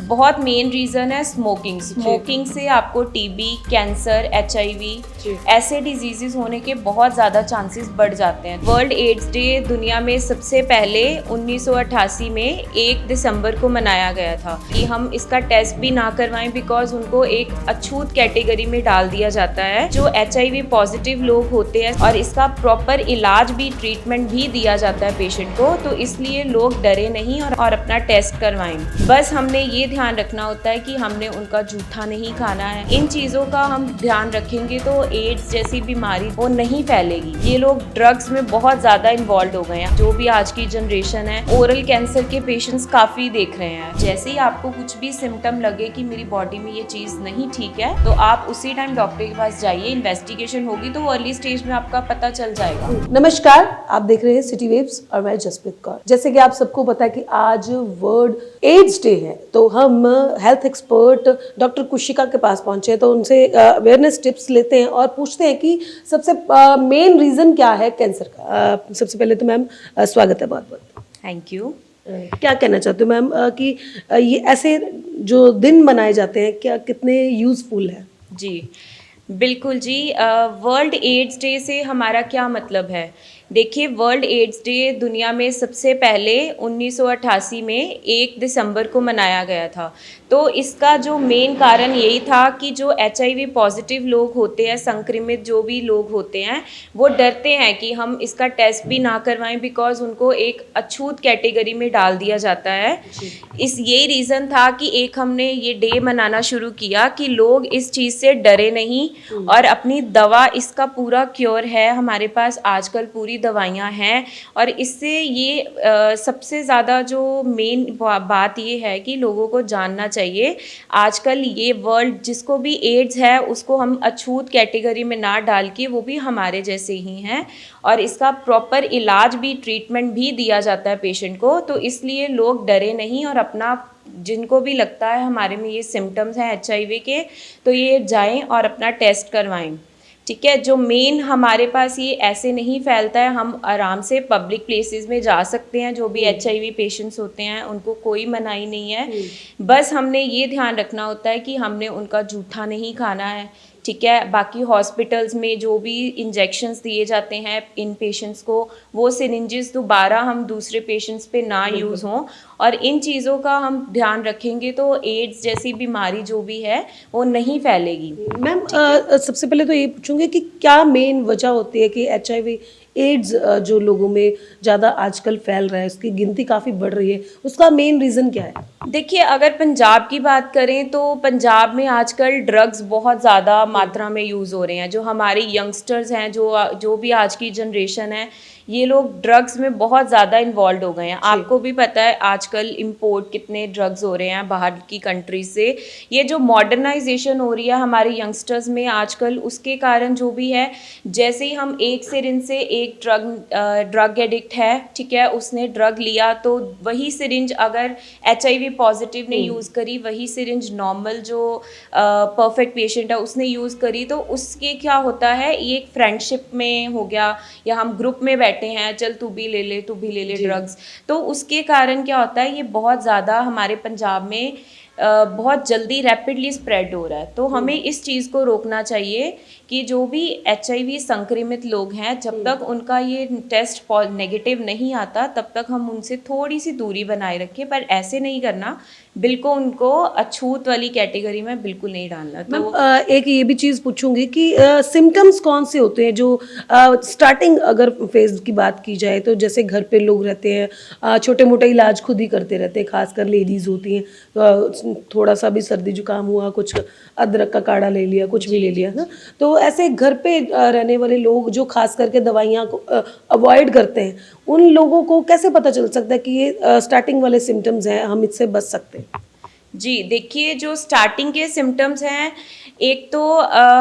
बहुत main reason है smoking से आपको टीबी, कैंसर, HIV ऐसे डिजीजेस होने के बहुत ज़्यादा चांसेस बढ़ जाते हैं। वर्ल्ड एड्स डे दुनिया में सबसे पहले 1988 में 1 दिसंबर को मनाया गया था कि हम इसका टेस्ट भी ना करवाएं बिकॉज उनको एक अछूत कैटेगरी में डाल दिया जाता है जो HIV पॉजिटिव लोग होते हैं और इसका प्रॉपर इलाज भी, ट्रीटमेंट भी दिया जाता है पेशेंट को। तो इसलिए लोग डरे नहीं और अपना टेस्ट करवाएं। बस हमने ये ध्यान रखना होता है कि हमने उनका जूठा नहीं खाना है। इन चीज़ों का हम ध्यान रखेंगे तो एड्स जैसी बीमारी वो नहीं फैलेगी। ये लोग ड्रग्स में बहुत ज़्यादा इन्वॉल्व हो गए हैं। जो भी आज की जनरेशन है, ओरल कैंसर के पेशेंट्स काफ़ी देख रहे हैं। जैसे ही आपको कुछ भी सिम्टम लगे कि मेरी बॉडी में ये चीज़ नहीं ठीक है तो आप उसी टाइम डॉक्टर के पास जाइए। इन्वेस्टिगेशन होगी तो वो अर्ली स्टेज में आपका पता चल जाएगा। नमस्कार, आप देख रहे हैं सिटी वेव्स और मैं जसप्रीत कौर। जैसे कि आप सबको पता है कि आज वर्ल्ड एड्स डे है, तो हम हेल्थ एक्सपर्ट डॉक्टर कुशिका के पास पहुंचे तो उनसे अवेयरनेस टिप्स लेते हैं और पूछते हैं कि सबसे मेन रीजन क्या है कैंसर का। सबसे पहले तो मैम स्वागत है, बहुत बहुत थैंक यू। क्या कहना चाहते हो मैम कि ये ऐसे जो दिन मनाए जाते हैं क्या कितने यूजफुल है? जी बिल्कुल जी। वर्ल्ड एड्स डे से हमारा क्या मतलब है? देखिए, वर्ल्ड एड्स डे दुनिया में सबसे पहले 1988 में 1 दिसंबर को मनाया गया था। तो इसका जो मेन कारण यही था कि जो HIV पॉजिटिव लोग होते हैं, संक्रमित जो भी लोग होते हैं, वो डरते हैं कि हम इसका टेस्ट भी ना करवाएं बिकॉज उनको एक अछूत कैटेगरी में डाल दिया जाता है। यही रीज़न था कि एक हमने ये डे मनाना शुरू किया कि लोग इस चीज़ से डरे नहीं और अपनी दवा, इसका पूरा क्योर है हमारे पास, आजकल पूरी दवाइयाँ हैं। और इससे ये सबसे ज़्यादा जो मेन बात ये है कि लोगों को जानना चाहिए आजकल ये वर्ल्ड जिसको भी एड्स है उसको हम अछूत कैटेगरी में ना डाल के वो भी हमारे जैसे ही हैं और इसका प्रॉपर इलाज भी, ट्रीटमेंट भी दिया जाता है पेशेंट को। तो इसलिए लोग डरे नहीं और अपना, जिनको भी लगता है हमारे में ये सिम्टम्स हैं HIV के, तो ये जाएं और अपना टेस्ट करवाएं। ठीक है, जो मेन हमारे पास ये ऐसे नहीं फैलता है, हम आराम से पब्लिक प्लेसेस में जा सकते हैं। जो भी HIV पेशेंट्स होते हैं उनको कोई मनाही नहीं है। बस हमने ये ध्यान रखना होता है कि हमने उनका जूठा नहीं खाना है। ठीक है, बाकी हॉस्पिटल्स में जो भी इंजेक्शंस दिए जाते हैं इन पेशेंट्स को, वो सिरिंजेस दोबारा हम दूसरे पेशेंट्स पे ना यूज़ हों और इन चीज़ों का हम ध्यान रखेंगे तो एड्स जैसी बीमारी जो भी है वो नहीं फैलेगी। मैम सबसे पहले तो ये पूछूंगी कि क्या मेन वजह होती है कि HIV एड्स जो लोगों में ज़्यादा आजकल फैल रहा है, उसकी गिनती काफ़ी बढ़ रही है, उसका मेन रीज़न क्या है? देखिए, अगर पंजाब की बात करें तो पंजाब में आजकल ड्रग्स बहुत ज़्यादा मात्रा में यूज़ हो रहे हैं। जो हमारे यंगस्टर्स हैं, जो भी आज की जनरेशन है, ये लोग ड्रग्स में बहुत ज़्यादा इन्वॉल्व हो गए हैं। आपको भी पता है आजकल इंपोर्ट कितने ड्रग्स हो रहे हैं बाहर की कंट्री से। ये जो मॉडर्नाइजेशन हो रही है हमारे यंगस्टर्स में आजकल, उसके कारण जो भी है, जैसे ही हम एक सिरिंज से, एक ड्रग एडिक्ट है, ठीक है, उसने ड्रग लिया तो वही सिरिंज अगर HIV पॉजिटिव ने यूज़ करी, वही सिरिंज नॉर्मल जो परफेक्ट पेशेंट है उसने यूज़ करी, तो उसके क्या होता है, ये एक फ्रेंडशिप में हो गया या हम ग्रुप में बैठे हैं, चल तू भी ले ले ड्रग्स, तो उसके कारण क्या होता है, ये बहुत ज़्यादा हमारे पंजाब में बहुत जल्दी रैपिडली स्प्रेड हो रहा है। तो हमें इस चीज़ को रोकना चाहिए कि जो भी HIV संक्रमित लोग हैं, जब तक उनका ये टेस्ट नेगेटिव नहीं आता तब तक हम उनसे थोड़ी सी दूरी बनाए रखें, पर ऐसे नहीं करना, बिल्कुल उनको अछूत वाली कैटेगरी में बिल्कुल नहीं डालना। तो एक ये भी चीज़ पूछूंगी कि सिम्टम्स कौन से होते हैं जो स्टार्टिंग अगर फेज की बात की जाए तो जैसे घर पे लोग रहते हैं, छोटे मोटे इलाज खुद ही करते रहते हैं, खासकर लेडीज़ होती हैं, थोड़ा सा भी सर्दी जुकाम हुआ, कुछ अदरक का काढ़ा ले लिया, कुछ भी ले लिया ना, तो ऐसे घर पे रहने वाले लोग जो खास करके दवाइयाँ को अवॉइड करते हैं, उन लोगों को कैसे पता चल सकता है कि ये स्टार्टिंग वाले सिम्टम्स हैं, हम इससे बच सकते हैं? जी देखिए, जो स्टार्टिंग के सिम्टम्स हैं एक तो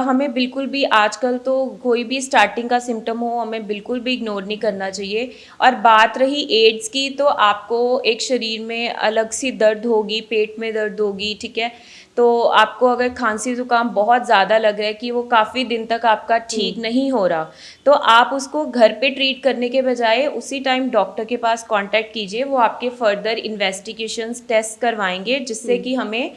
हमें बिल्कुल भी आजकल तो कोई भी स्टार्टिंग का सिम्टम हो हमें बिल्कुल भी इग्नोर नहीं करना चाहिए। और बात रही एड्स की, तो आपको एक शरीर में अलग सी दर्द होगी, पेट में दर्द होगी, ठीक है। तो आपको अगर खांसी जुकाम बहुत ज़्यादा लग रहा है कि वो काफ़ी दिन तक आपका ठीक नहीं हो रहा, तो आप उसको घर पे ट्रीट करने के बजाय उसी टाइम डॉक्टर के पास कांटेक्ट कीजिए। वो आपके फर्दर इन्वेस्टिगेशंस टेस्ट करवाएंगे, जिससे कि हमें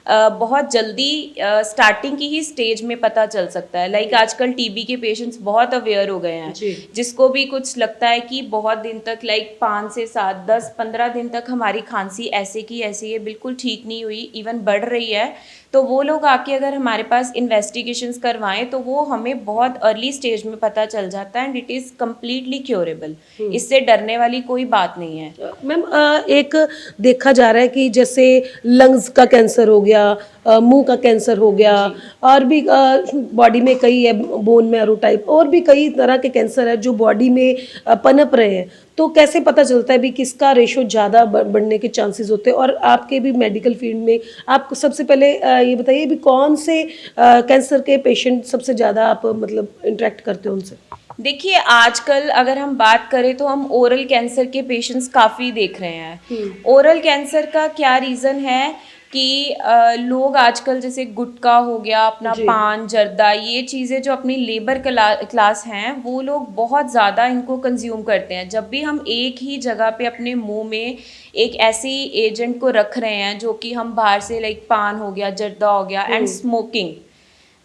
बहुत जल्दी स्टार्टिंग की ही स्टेज में पता चल सकता है। लाइक आजकल टीबी के पेशेंट्स बहुत अवेयर हो गए हैं, जिसको भी कुछ लगता है कि बहुत दिन तक, लाइक 5 से 7 10 15 दिन तक हमारी खांसी ऐसे की ऐसी है, बिल्कुल ठीक नहीं हुई, इवन बढ़ रही है, तो वो लोग आके अगर हमारे पास इन्वेस्टिगेशंस करवाएं तो वो हमें बहुत अर्ली स्टेज में पता चल जाता है and it is completely curable. इससे डरने वाली कोई बात नहीं है। मैम एक देखा जा रहा है कि जैसे लंग्स का कैंसर हो गया, मुंह का कैंसर हो गया, और भी बॉडी में कई है, बोन मैरो टाइप, और भी कई तरह के कैंसर है जो बॉडी में पनप रहे हैं। तो कैसे पता चलता है भी किसका रेशो ज़्यादा बढ़ने के चांसेस होते हैं? और आपके भी मेडिकल फील्ड में आप सबसे पहले ये बताइए भी कौन से कैंसर के पेशेंट सबसे ज़्यादा आप मतलब इंटरेक्ट करते हो उनसे? देखिए, आजकल अगर हम बात करें तो हम ओरल कैंसर के पेशेंट्स काफ़ी देख रहे हैं। ओरल कैंसर का क्या रीज़न है कि लोग आजकल जैसे गुटखा हो गया, अपना पान, जर्दा, ये चीज़ें जो अपनी लेबर क्लास हैं, वो लोग बहुत ज़्यादा इनको कंज्यूम करते हैं। जब भी हम एक ही जगह पे अपने मुंह में एक ऐसी एजेंट को रख रहे हैं जो कि हम बाहर से, लाइक पान हो गया, जर्दा हो गया, एंड स्मोकिंग,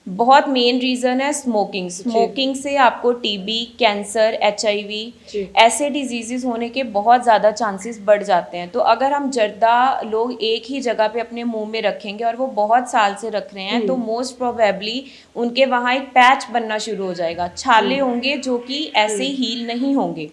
बहुत मेन रीज़न है स्मोकिंग। स्मोकिंग से आपको टीबी, कैंसर, HIV ऐसे डिजीजेस होने के बहुत ज़्यादा चांसेस बढ़ जाते हैं। तो अगर हम जर्दा लोग एक ही जगह पे अपने मुंह में रखेंगे और वो बहुत साल से रख रहे हैं, तो मोस्ट प्रोबेबली उनके वहाँ एक पैच बनना शुरू हो जाएगा, छाले होंगे जो कि ऐसे हील नहीं होंगे।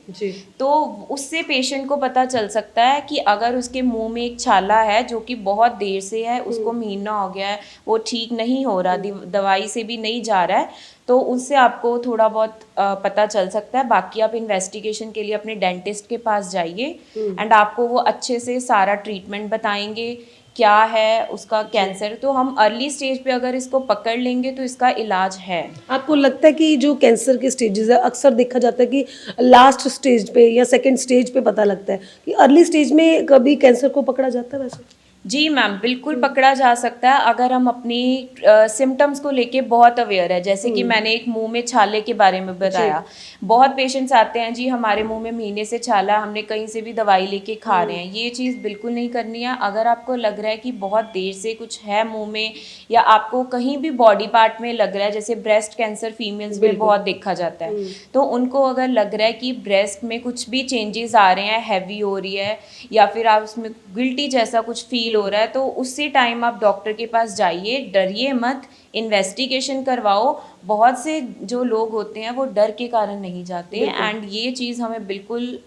तो उससे पेशेंट को पता चल सकता है कि अगर उसके मुंह में एक छाला है जो कि बहुत देर से है, उसको महीना हो गया है, वो ठीक नहीं हो रहा, दवाई से भी नहीं जा रहा है, तो उससे आपको थोड़ा बहुत पता चल सकता है। बाकी आप इन्वेस्टिगेशन के लिए अपने डेंटिस्ट के पास जाइए एंड आपको वो अच्छे से सारा ट्रीटमेंट बताएंगे क्या है उसका कैंसर। तो हम अर्ली स्टेज पे अगर इसको पकड़ लेंगे तो इसका इलाज है। आपको लगता है कि जो कैंसर के स्टेजेस है, अक्सर देखा जाता है कि लास्ट स्टेज पे या सेकंड स्टेज पे पता लगता है, कि अर्ली स्टेज में कभी कैंसर को पकड़ा जाता है वैसे? जी मैम, बिल्कुल पकड़ा जा सकता है अगर हम अपनी सिम्टम्स को लेके बहुत अवेयर है। जैसे कि मैंने एक मुंह में छाले के बारे में बताया, बहुत पेशेंट्स आते हैं, जी हमारे मुंह में महीने से छाला, हमने कहीं से भी दवाई लेके खा रहे हैं। ये चीज़ बिल्कुल नहीं करनी है। अगर आपको लग रहा है कि बहुत देर से कुछ है मुंह में, या आपको कहीं भी बॉडी पार्ट में लग रहा है, जैसे ब्रेस्ट कैंसर फीमेल्स में बहुत देखा जाता है, तो उनको अगर लग रहा है कि ब्रेस्ट में कुछ भी चेंजेस आ रहे हैं, हैवी हो रही है, या फिर आप उसमें गिल्टी जैसा कुछ फील हो रहा है, तो उसी टाइम आप डॉक्टर के पास जाइए, डरिए मत, इन्वेस्टिगेशन करवाओ। बहुत से जो लोग होते हैं वो डर के कारण नहीं जाते, एंड ये चीज़ हमें बिल्कुल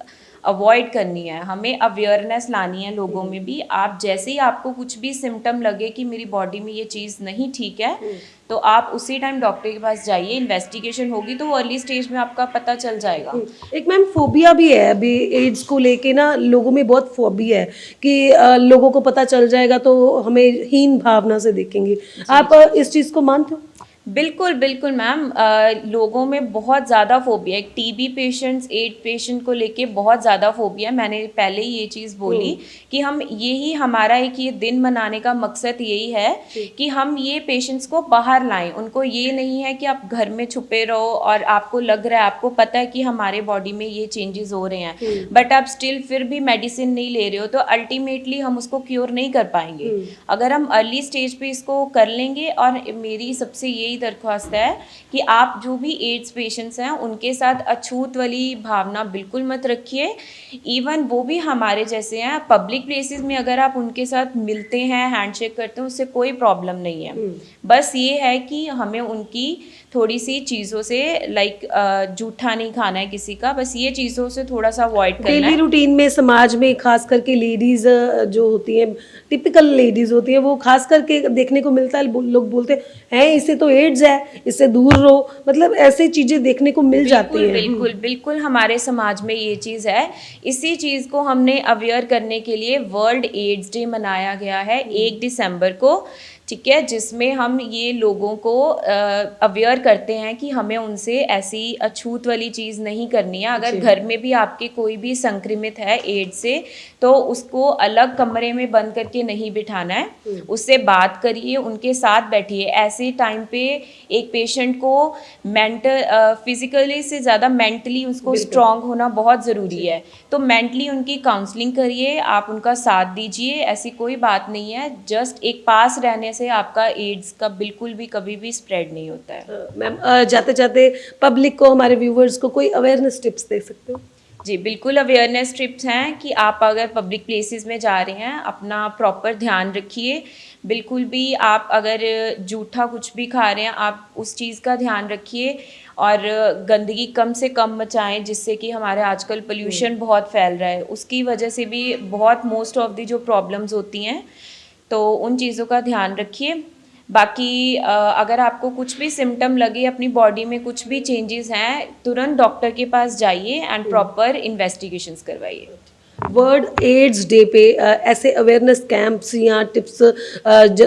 अवॉइड करनी है। हमें अवेयरनेस लानी है लोगों में भी। आप जैसे ही आपको कुछ भी सिम्टम लगे कि मेरी बॉडी में ये चीज़ नहीं ठीक है, तो आप उसी टाइम डॉक्टर के पास जाइए, इन्वेस्टिगेशन होगी तो वो अर्ली स्टेज में आपका पता चल जाएगा। एक मैम फोबिया भी है अभी एड्स को लेके ना, लोगों में बहुत फोबिया है कि लोगों को पता चल जाएगा तो हमें हीन भावना से देखेंगे। आप इस चीज़ को मानते हो? बिल्कुल बिल्कुल मैम, लोगों में बहुत ज़्यादा फोबिया है। टीबी पेशेंट्स, एड पेशेंट को लेके बहुत ज़्यादा फोबिया है। मैंने पहले ही ये चीज़ बोली कि हम यही, हमारा एक ये दिन मनाने का मकसद यही है कि हम ये पेशेंट्स को बाहर लाएं। उनको ये नहीं है कि आप घर में छुपे रहो और आपको लग रहा है, आपको पता है कि हमारे बॉडी में ये चेंजेस हो रहे हैं, बट आप स्टिल फिर भी मेडिसिन नहीं ले रहे हो, तो अल्टीमेटली हम उसको क्योर नहीं कर पाएंगे। अगर हम अर्ली स्टेज पे इसको कर लेंगे, और मेरी सबसे यही दरख्वास्त है कि आप जो भी एड्स पेशेंट्स हैं उनके साथ अछूत वाली भावना बिल्कुल मत रखिए। इवन वो भी हमारे जैसे हैं। पब्लिक प्लेसेस में अगर आप उनके साथ मिलते हैं, हैंडशेक करते हैं, उससे कोई प्रॉब्लम नहीं है। बस ये है कि हमें उनकी थोड़ी सी चीज़ों से, लाइक जूठा नहीं खाना है किसी का, बस ये चीज़ों से थोड़ा सा अवॉइड करना है। डेली रूटीन में समाज में खास करके लेडीज जो होती हैं, टिपिकल लेडीज होती हैं, वो खास करके देखने को मिलता है, लोग बोलते हैं इससे तो एड्स है, इससे दूर रहो, मतलब ऐसे चीजें देखने को मिल जाती हैं। बिल्कुल बिल्कुल हमारे समाज में ये चीज़ है। इसी चीज़ को हमने अवेयर करने के लिए वर्ल्ड एड्स डे मनाया गया है 1 दिसंबर को, ठीक है, जिसमें हम ये लोगों को अवेयर करते हैं कि हमें उनसे ऐसी अछूत वाली चीज़ नहीं करनी है। अगर घर में भी आपके कोई भी संक्रमित है एड्स से, तो उसको अलग कमरे में बंद करके नहीं बिठाना है, उससे बात करिए, उनके साथ बैठिए। ऐसे टाइम पे एक पेशेंट को फिजिकली से ज़्यादा मेंटली उसको स्ट्रांग होना बहुत ज़रूरी है। तो मेंटली उनकी काउंसलिंग करिए, आप उनका साथ दीजिए। ऐसी कोई बात नहीं है, जस्ट एक पास रहने से आपका एड्स का बिल्कुल भी कभी भी स्प्रेड नहीं होता है। मैम, जाते जाते पब्लिक को, हमारे व्यूवर्स को कोई अवेयरनेस टिप्स दे सकते हो? जी बिल्कुल, अवेयरनेस टिप्स हैं कि आप अगर पब्लिक प्लेसेस में जा रहे हैं अपना प्रॉपर ध्यान रखिए। बिल्कुल भी आप अगर जूठा कुछ भी खा रहे हैं, आप उस चीज़ का ध्यान रखिए और गंदगी कम से कम मचाएं, जिससे कि हमारे आजकल पोल्यूशन बहुत फैल रहा है, उसकी वजह से भी बहुत मोस्ट ऑफ दी जो प्रॉब्लम्स होती हैं, तो उन चीज़ों का ध्यान रखिए। बाकी अगर आपको कुछ भी सिम्टम लगे, अपनी बॉडी में कुछ भी चेंजेस हैं, तुरंत डॉक्टर के पास जाइए एंड प्रॉपर इन्वेस्टिगेशंस करवाइए। वर्ल्ड एड्स डे पे ऐसे अवेयरनेस कैंप्स या टिप्स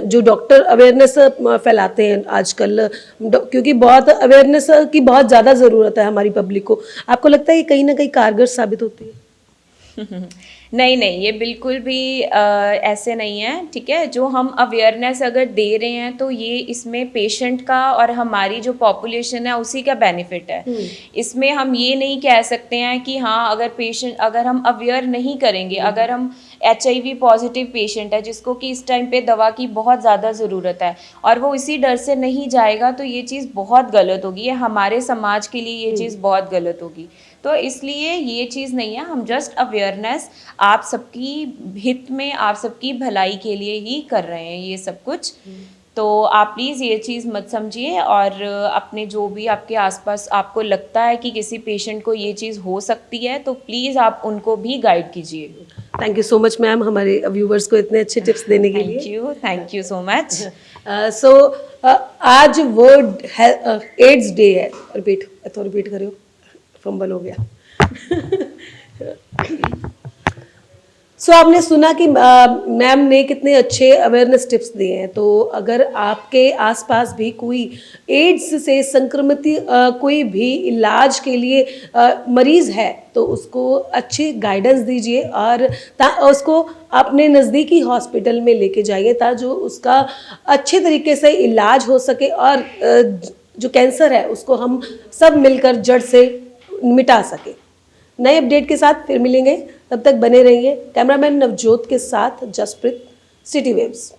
जो डॉक्टर अवेयरनेस फैलाते हैं आजकल, क्योंकि बहुत अवेयरनेस की बहुत ज़्यादा ज़रूरत है हमारी पब्लिक को, आपको लगता है ये कहीं ना कहीं कारगर साबित होती है? नहीं नहीं, ये बिल्कुल भी ऐसे नहीं है। ठीक है, जो हम अवेयरनेस अगर दे रहे हैं तो ये इसमें पेशेंट का और हमारी जो पॉपुलेशन है उसी का बेनिफिट है। इसमें हम ये नहीं कह सकते हैं कि हाँ, अगर हम अवेयर नहीं करेंगे, अगर हम HIV पॉजिटिव पेशेंट है जिसको कि इस टाइम पे दवा की बहुत ज़्यादा ज़रूरत है और वो इसी डर से नहीं जाएगा, तो ये चीज़ बहुत गलत होगी, ये हमारे समाज के लिए ये चीज़ बहुत गलत होगी। तो इसलिए ये चीज़ नहीं है, हम जस्ट अवेयरनेस आप सबकी हित में, आप सबकी भलाई के लिए ही कर रहे हैं ये सब कुछ। तो आप प्लीज़ ये चीज़ मत समझिए और अपने जो भी आपके आसपास आपको लगता है कि किसी पेशेंट को ये चीज़ हो सकती है, तो प्लीज़ आप उनको भी गाइड कीजिए। Thank you so much ma'am, हमारे व्यूवर्स को इतने अच्छे टिप्स देने के लिए। Thank you so much. So आज वर्ल्ड एड्स डे है। रिपीट करियो, फंबल हो गया। आपने सुना कि मैम ने कितने अच्छे अवेयरनेस टिप्स दिए हैं। तो अगर आपके आसपास भी कोई एड्स से संक्रमित कोई भी इलाज के लिए मरीज है, तो उसको अच्छी गाइडेंस दीजिए और उसको अपने नज़दीकी हॉस्पिटल में लेके जाइए, ताकि जो उसका अच्छे तरीके से इलाज हो सके और जो कैंसर है उसको हम सब मिलकर जड़ से मिटा सके। नए अपडेट के साथ फिर मिलेंगे, तब तक बने रहिए। कैमरामैन नवजोत के साथ जसप्रीत, सिटी वेव्स।